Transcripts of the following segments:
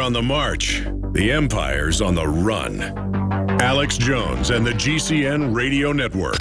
on the march. The empire's on the run. Alex Jones and the GCN Radio Network.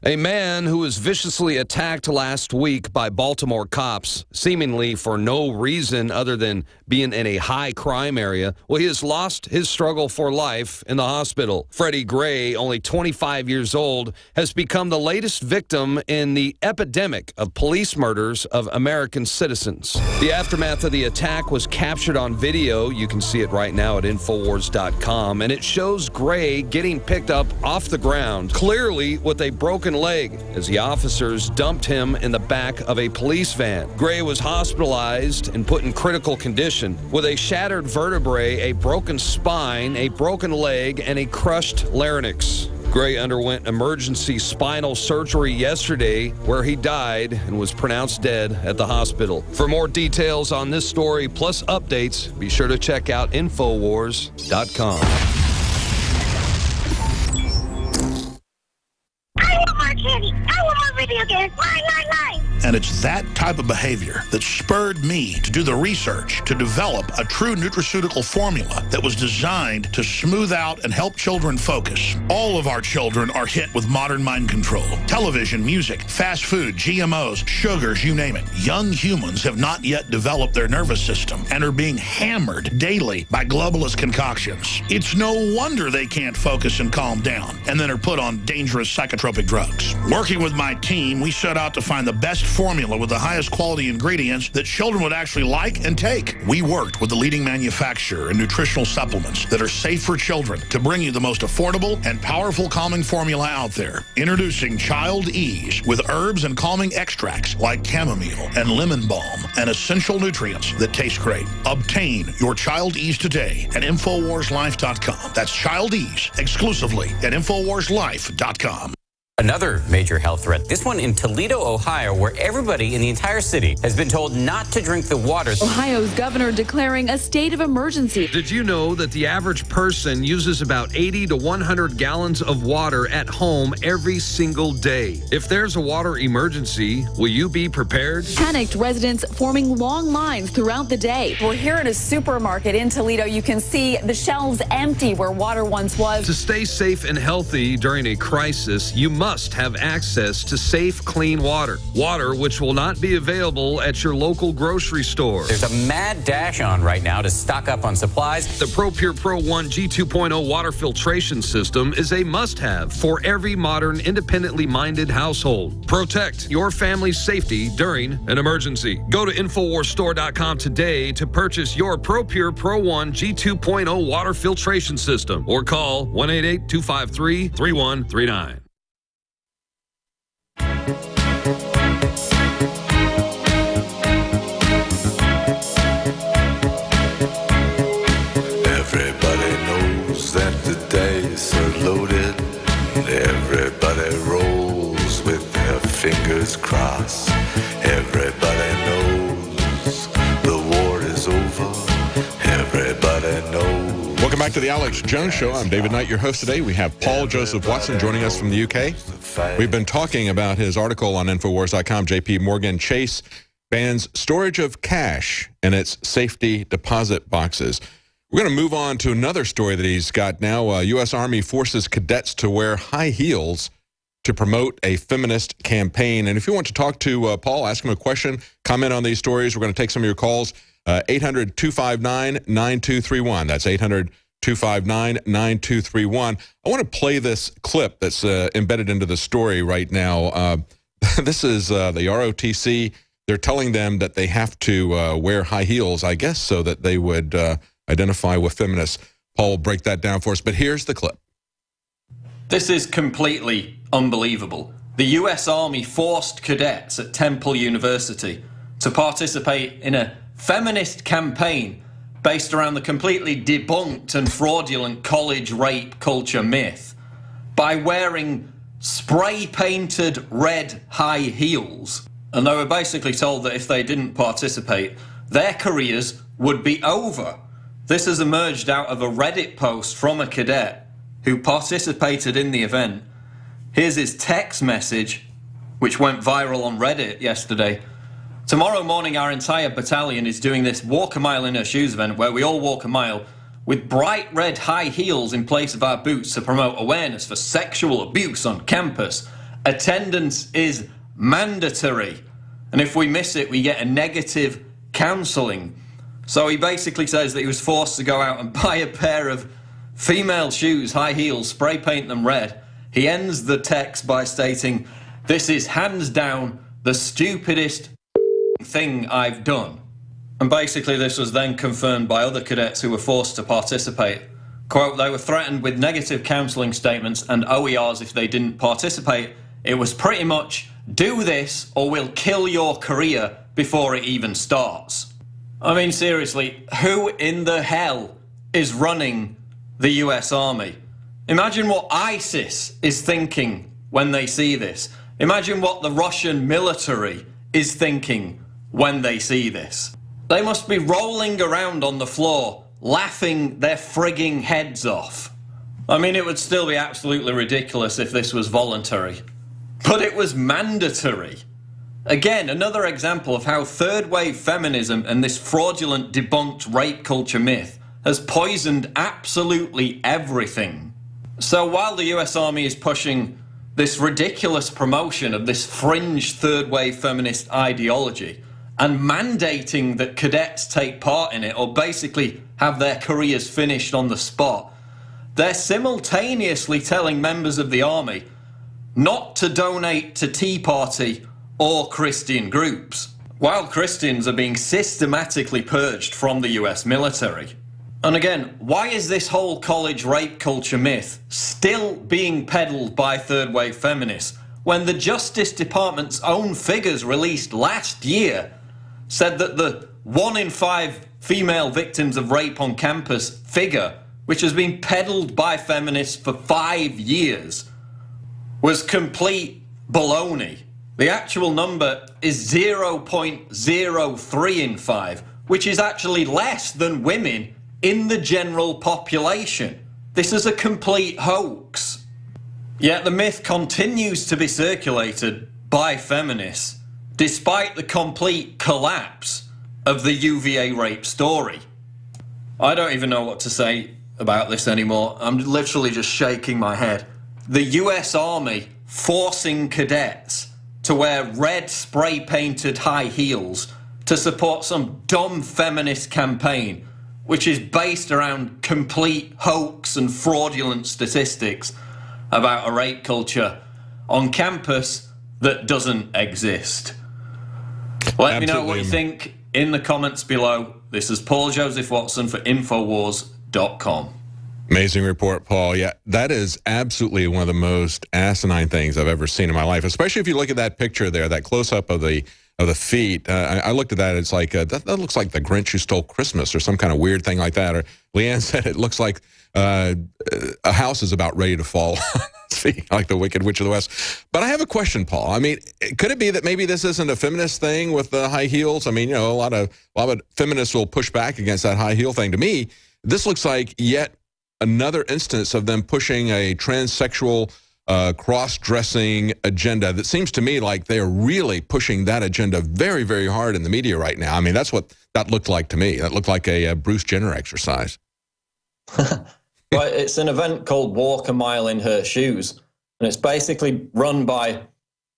A man who was viciously attacked last week by Baltimore cops, seemingly for no reason other than being in a high crime area. Well, he has lost his struggle for life in the hospital. Freddie Gray, only 25 years old, has become the latest victim in the epidemic of police murders of American citizens. The aftermath of the attack was captured on video. You can see it right now at Infowars.com, and it shows Gray getting picked up off the ground, clearly with a broken leg, as the officers dumped him in the back of a police van. Gray was hospitalized and put in critical condition with a shattered vertebrae, a broken spine, a broken leg, and a crushed larynx. Gray underwent emergency spinal surgery yesterday, where he died and was pronounced dead at the hospital. For more details on this story, plus updates, be sure to check out Infowars.com. Candy. I want more video games. Mine. And it's that type of behavior that spurred me to do the research to develop a true nutraceutical formula that was designed to smooth out and help children focus. All of our children are hit with modern mind control. Television, music, fast food, GMOs, sugars, you name it. Young humans have not yet developed their nervous system and are being hammered daily by globalist concoctions. It's no wonder they can't focus and calm down, and then are put on dangerous psychotropic drugs. Working with my team, we set out to find the best formula with the highest quality ingredients that children would actually like and take. We worked with the leading manufacturer in nutritional supplements that are safe for children to bring you the most affordable and powerful calming formula out there. Introducing Child Ease with herbs and calming extracts like chamomile and lemon balm and essential nutrients that taste great. Obtain your Child Ease today at InfoWarsLife.com. That's Child Ease exclusively at InfoWarsLife.com. Another major health threat, this one in Toledo, Ohio, where everybody in the entire city has been told not to drink the water. Ohio's governor declaring a state of emergency. Did you know that the average person uses about 80 to 100 gallons of water at home every single day? If there's a water emergency, will you be prepared? Panicked residents forming long lines throughout the day. We're here at a supermarket in Toledo. You can see the shelves empty where water once was. To stay safe and healthy during a crisis, you must have access to safe, clean water. Water which will not be available at your local grocery store. There's a mad dash on right now to stock up on supplies. The ProPure Pro 1 G2.0 water filtration system is a must-have for every modern, independently minded household. Protect your family's safety during an emergency. Go to InfoWarsStore.com today to purchase your ProPure Pro 1 G2.0 water filtration system or call 1-888-253-3139. Everybody knows that the dice are loaded. Everybody rolls with their fingers crossed. Everybody knows the war is over. Everybody knows. Welcome back to the Alex Jones Show. I'm David Knight, your host today. We have Paul Joseph Watson joining us from the UK. We've been talking about his article on Infowars.com. JP Morgan Chase bans storage of cash in its safety deposit boxes. We're going to move on to another story that he's got now. U.S. Army forces cadets to wear high heels to promote a feminist campaign. And if you want to talk to Paul, ask him a question, comment on these stories, we're going to take some of your calls. 800-259-9231. That's 800-259-9231. I want to play this clip that's embedded into the story right now. This is the ROTC. They're telling them that they have to wear high heels, I guess, so that they would identify with feminists. Paul will break that down for us, but here's the clip. This is completely unbelievable. The US Army forced cadets at Temple University to participate in a feminist campaign based around the completely debunked and fraudulent college rape culture myth by wearing spray-painted red high heels. And they were basically told that if they didn't participate, their careers would be over. This has emerged out of a Reddit post from a cadet who participated in the event. Here's his text message, which went viral on Reddit yesterday. Tomorrow morning, our entire battalion is doing this Walk a Mile in Her Shoes event where we all walk a mile with bright red high heels in place of our boots to promote awareness for sexual abuse on campus. Attendance is mandatory, and if we miss it, we get a negative counselling. So he basically says that he was forced to go out and buy a pair of female shoes, high heels, spray paint them red. He ends the text by stating, "This is hands down the stupidest thing I've done." And basically this was then confirmed by other cadets who were forced to participate. Quote, "They were threatened with negative counselling statements and OERs if they didn't participate. It was pretty much, do this or we'll kill your career before it even starts." I mean, seriously, who in the hell is running the US Army? Imagine what ISIS is thinking when they see this. Imagine what the Russian military is thinking when they see this. They must be rolling around on the floor, laughing their frigging heads off. I mean, it would still be absolutely ridiculous if this was voluntary. But it was mandatory. Again, another example of how third-wave feminism and this fraudulent debunked rape culture myth has poisoned absolutely everything. So while the US Army is pushing this ridiculous promotion of this fringe third-wave feminist ideology and mandating that cadets take part in it or basically have their careers finished on the spot, they're simultaneously telling members of the Army not to donate to Tea Party or Christian groups, while Christians are being systematically purged from the US military. And again, why is this whole college rape culture myth still being peddled by third-wave feminists when the Justice Department's own figures released last year said that the 1 in 5 female victims of rape on campus figure, which has been peddled by feminists for 5 years, was complete baloney? The actual number is 0.03 in 5, which is actually less than women in the general population. This is a complete hoax. Yet the myth continues to be circulated by feminists, despite the complete collapse of the UVA rape story. I don't even know what to say about this anymore. I'm literally just shaking my head. The US Army forcing cadets to wear red spray-painted high heels to support some dumb feminist campaign, which is based around complete hoax and fraudulent statistics about a rape culture on campus that doesn't exist. Let me know what you think in the comments below. This is Paul Joseph Watson for Infowars.com. Amazing report, Paul. Yeah, that is absolutely one of the most asinine things I've ever seen in my life, especially if you look at that picture there, that close-up of the feet. I looked at that. It's like, that looks like the Grinch Who Stole Christmas or some kind of weird thing like that. Or Leanne said it looks like a house is about ready to fall. Like the Wicked Witch of the West. But I have a question, Paul. I mean, could it be that maybe this isn't a feminist thing with the high heels? I mean, you know, a lot of feminists will push back against that high heel thing. To me, this looks like yet another instance of them pushing a transsexual cross-dressing agenda that seems to me like they are really pushing that agenda very, very hard in the media right now. I mean, that's what that looked like to me. That looked like a Bruce Jenner exercise. Well, it's an event called Walk a Mile in Her Shoes, and it's basically run by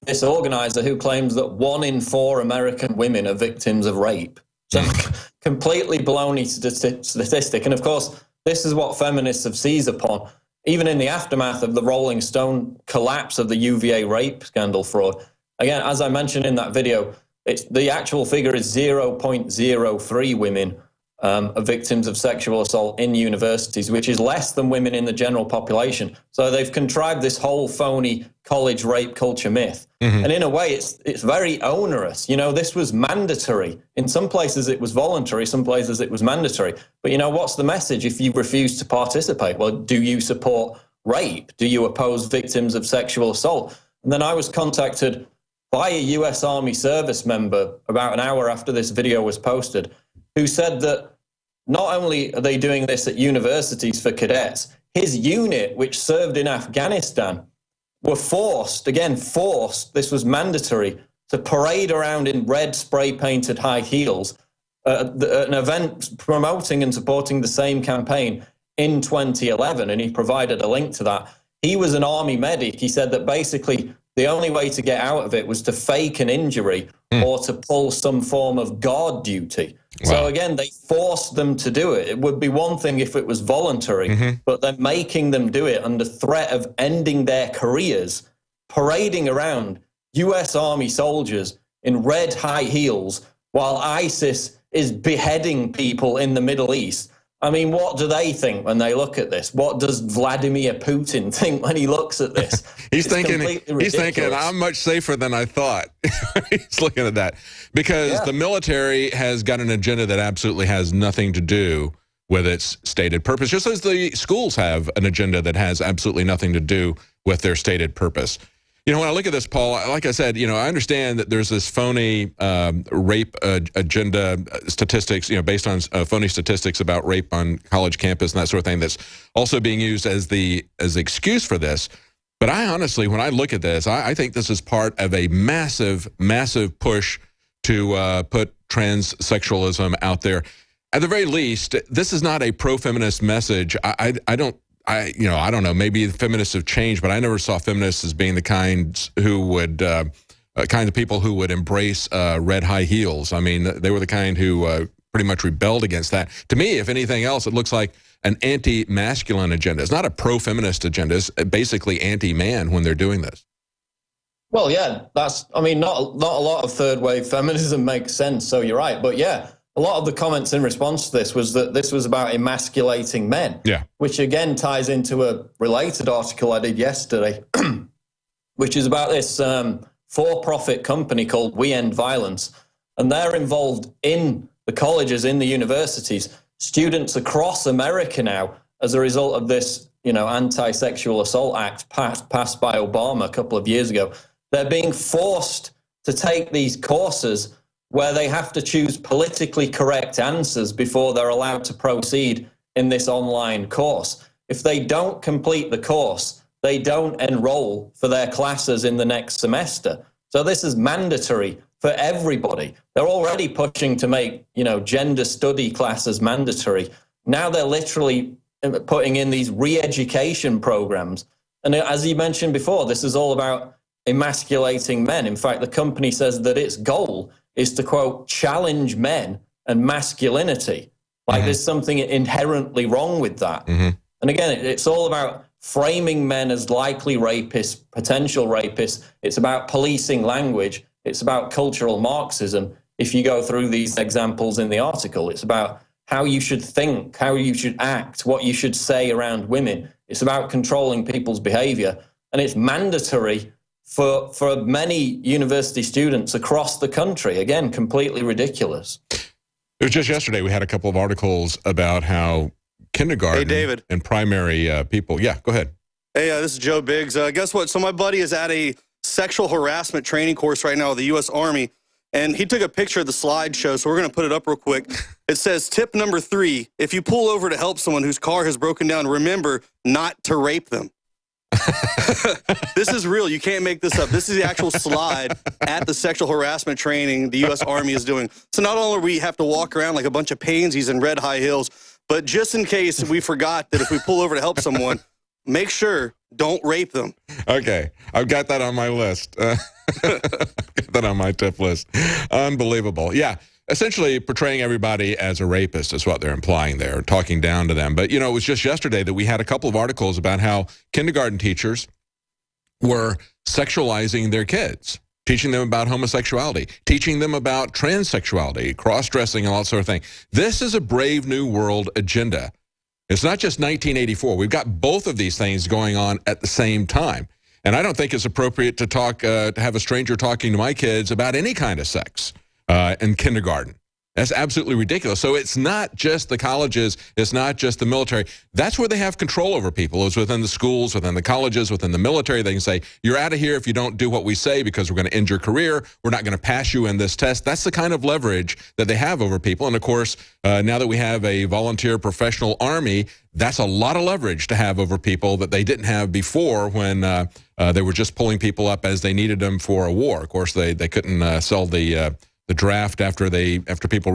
this organizer who claims that 1 in 4 American women are victims of rape. So completely baloney statistic. And of course, this is what feminists have seized upon, even in the aftermath of the Rolling Stone collapse of the UVA rape scandal fraud. Again, as I mentioned in that video, the actual figure is 0.03 women are victims of sexual assault in universities, which is less than women in the general population. So they've contrived this whole phony college rape culture myth. And in a way, it's very onerous. You know, this was mandatory. In some places it was voluntary, some places it was mandatory. But you know, what's the message if you refuse to participate? Well, do you support rape? Do you oppose victims of sexual assault? And then I was contacted by a US Army service member about an hour after this video was posted, who said that not only are they doing this at universities for cadets, his unit, which served in Afghanistan, were forced, this was mandatory, to parade around in red spray-painted high heels at an event promoting and supporting the same campaign in 2011, and he provided a link to that. He was an army medic. He said that basically the only way to get out of it was to fake an injury or to pull some form of guard duty. Wow. So again, they forced them to do it. It would be one thing if it was voluntary, but they're making them do it under threat of ending their careers, parading around U.S. Army soldiers in red high heels while ISIS is beheading people in the Middle East. I mean, what do they think when they look at this? What does Vladimir Putin think when he looks at this? He's thinking, I'm much safer than I thought. He's looking at that because the military has got an agenda that absolutely has nothing to do with its stated purpose, just as the schools have an agenda that has absolutely nothing to do with their stated purpose. You know, when I look at this, Paul, like I said, you know, I understand that there's this phony rape agenda statistics, you know, based on phony statistics about rape on college campus and that sort of thing that's also being used as the excuse for this. But I honestly, when I look at this, I think this is part of a massive, massive push to put transsexualism out there. At the very least, this is not a pro-feminist message. I don't know, maybe the feminists have changed, but I never saw feminists as being the kinds who would, kind of people who would embrace red high heels. I mean, they were the kind who pretty much rebelled against that. To me, if anything else, it looks like an anti-masculine agenda. It's not a pro-feminist agenda. It's basically anti-man when they're doing this. Well, yeah, I mean, not a lot of third wave feminism makes sense, so you're right. But yeah, a lot of the comments in response to this was that this was about emasculating men, which again ties into a related article I did yesterday, which is about this for-profit company called We End Violence. And they're involved in the colleges, in the universities, students across America now, as a result of this, you know, Anti-Sexual Assault Act passed by Obama a couple of years ago. They're being forced to take these courses where they have to choose politically correct answers before they're allowed to proceed in this online course. If they don't complete the course, they don't enroll for their classes in the next semester. So this is mandatory for everybody. They're already pushing to make, you know, gender study classes mandatory. Now they're literally putting in these re-education programs. And as you mentioned before, this is all about emasculating men. In fact, the company says that its goal is to, quote, challenge men and masculinity. Like there's something inherently wrong with that. And again, it's all about framing men as likely rapists, potential rapists. It's about policing language. It's about cultural Marxism. If you go through these examples in the article, it's about how you should think, how you should act, what you should say around women. It's about controlling people's behavior. And it's mandatory for many university students across the country. Again, completely ridiculous. It was just yesterday we had a couple of articles about how kindergarten and primary people. Yeah, go ahead. Hey, this is Joe Biggs. Guess what? So my buddy is at a sexual harassment training course right now with the U.S. Army, and he took a picture of the slideshow, so we're going to put it up real quick. It says, tip number 3, if you pull over to help someone whose car has broken down, remember not to rape them. This is real. You can't make this up. This is the actual slide at the sexual harassment training the U.S. Army is doing. So not only do we have to walk around like a bunch of pansies in red high heels, but just in case we forgot that if we pull over to help someone, make sure don't rape them. Okay. I've got that on my list. Got that on my tip list. Unbelievable. Yeah. Essentially portraying everybody as a rapist is what they're implying there, talking down to them. But, you know, it was just yesterday that we had a couple of articles about how kindergarten teachers were sexualizing their kids, teaching them about homosexuality, teaching them about transsexuality, cross-dressing, and all that sort of thing. This is a Brave New World agenda. It's not just 1984. We've got both of these things going on at the same time. And I don't think it's appropriate to talk, to have a stranger talking to my kids about any kind of sex in kindergarten. That's absolutely ridiculous. So it's not just the colleges, it's not just the military. That's where they have control over people. It's within the schools, within the colleges, within the military. They can say, you're out of here if you don't do what we say because we're going to end your career. We're not going to pass you in this test. That's the kind of leverage that they have over people. And of course, now that we have a volunteer professional army, that's a lot of leverage to have over people that they didn't have before when they were just pulling people up as they needed them for a war. Of course, they couldn't sell the draft after people